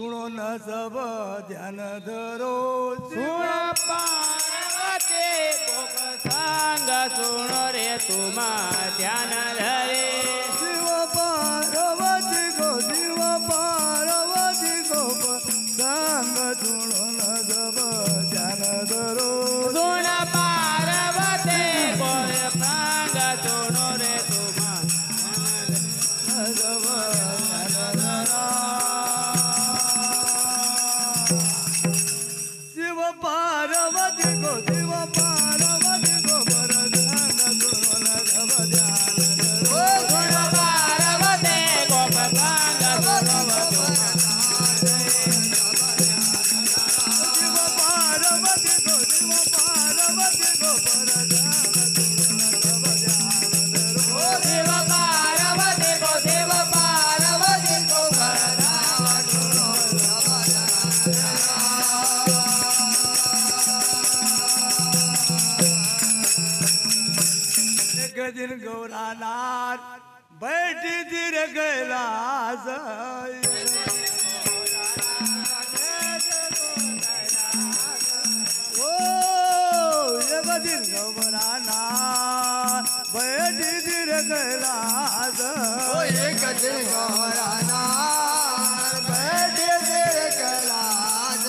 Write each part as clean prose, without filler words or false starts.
सुनो न सब ध्यान धरो सुण पार्वती गोप सांग सुण रे तुमा ध्यान धरे शिव पार्वती गोप सांग सुनो न सब ध्यान धरो सुण पार्वती गोप सांग सुण रे तुमा सब ध्यान धरो शिव पार्वती गो बर ध्यान सुनो न सब ध्यान धरो सुण पार्वती गोप सांग सुण रे शिव पार्वती गो बर ध्यान सुनो न सब ध्यान धरो शिव पार्वती को शिव पार्वती को एक दिन गौरानाथ बैठी थी रे कैलास ओ एक दिन गौरानाथ बैठी थी रे कैलास एक दिन गौरानाथ बैठे तेरे कैलाश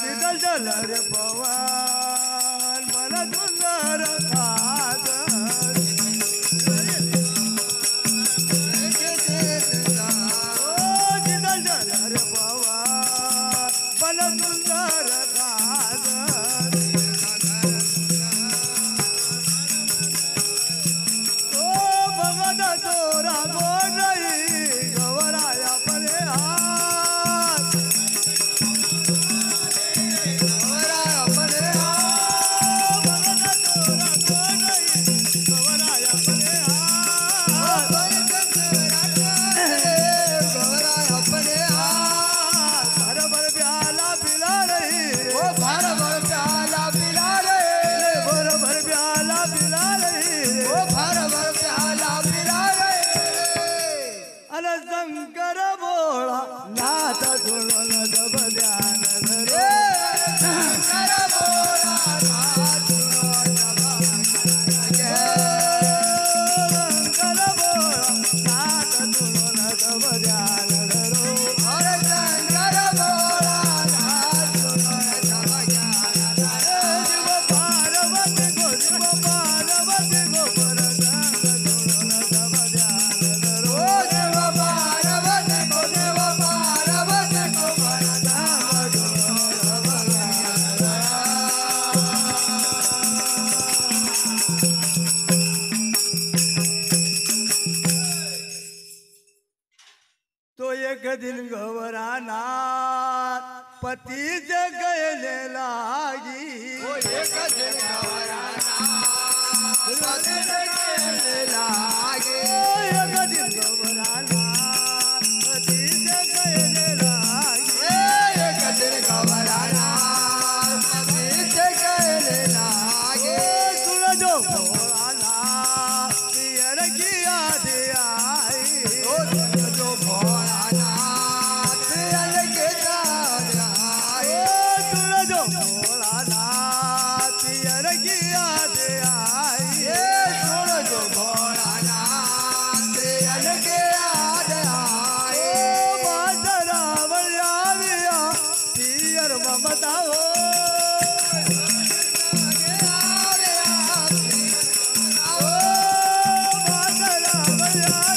शीतल जल रे पवन मन सुंदर खास ओ शीतल जल रे पवन मन सुंदर खास ओ भगत तोरा गोरई गवराया परे हाथ अपने भगत तोरा गोरई गवराया परे हाथ गौरा अपने भर भर प्याला पिला रही वो भर भर प्याला पिला रे भर भर प्याला पिला रही वो भर भर प्याला पिला रे अरे शंकर बोला नाथ सुनो न सब ध्यान धरो शंकर बोला नाथ सुनो शंकर बोला नाथ सुनो न सब ध्यान धरो और शंकर बोला नाथ सुनो सब ज्ञान शिव पार्वती गो पर ध्यान सुनो न सब ध्यान धरो ओ देव पार्वती को देव पार्वती को ध्यान सुनो न सब तो एक दिन गौरानाथ पति जगले लागी एक दिन गौरानाथ पति जगले लागे एक दिन गौरानाथ पति जगले लागी एक दिन गौरानाथ पति जगले लागे सुन जो भोलानाथ पियर की याद आई ओ जो भोलानाथ अलग दाद आए सुन जो भोलानाथ पियर की याद आई सुन जो भोलानाथ अलग याद आए पियर ममता हो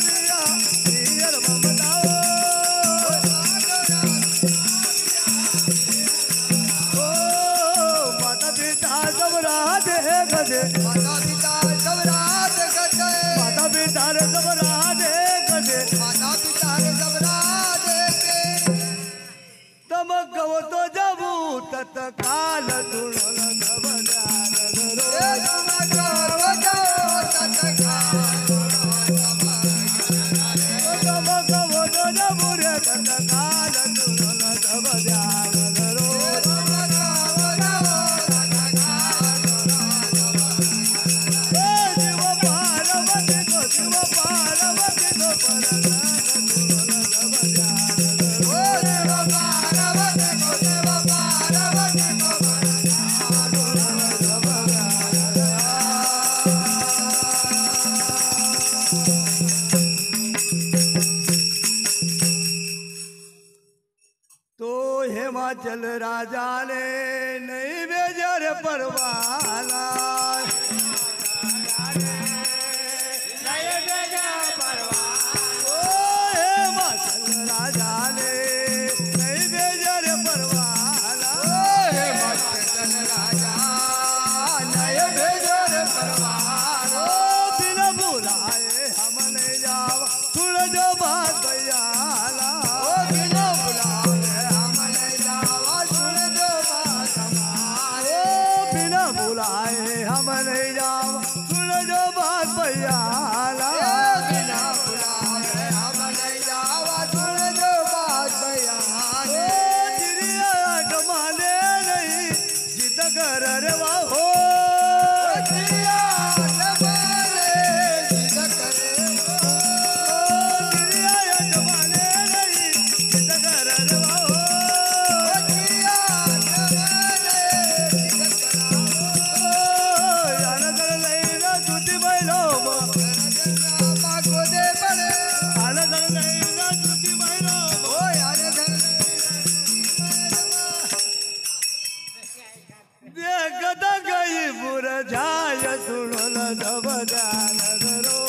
पियर ममता हो माता पिता सब राधे गजे माता पिता सब रात गए माता पिता सब राधे गजे माता पिता सब रात के तम गव तो जबू तत्काल तुलो न सब ध्यान धरो तुम करो तत्काल तम गव तो जबू रे तत्काल तुलो न सब ध्यान धरो शिव पार्वती को पर ध्यान तुलो न सब ध्यान धरो हिमाचल राजा ने नहीं भेजा रे परवाला ओ हिमाचल राजा ने नहीं भेजा रे परवाला ओ बिना बुलाए हम नहीं जावा सुन जो बात भैयाला बिना बुलाए हम नहीं जावा सुन जो बात भैयाला चिड़िया कमाने नहीं जिद कर रे वाहो चिड़िया कमाने नहीं जिद कर रे वाहो अनदर लैला तुझी बैलो अनदर लैला तुझी बैलो देखत गई बुरझाय सुनल जब ध्यान धरो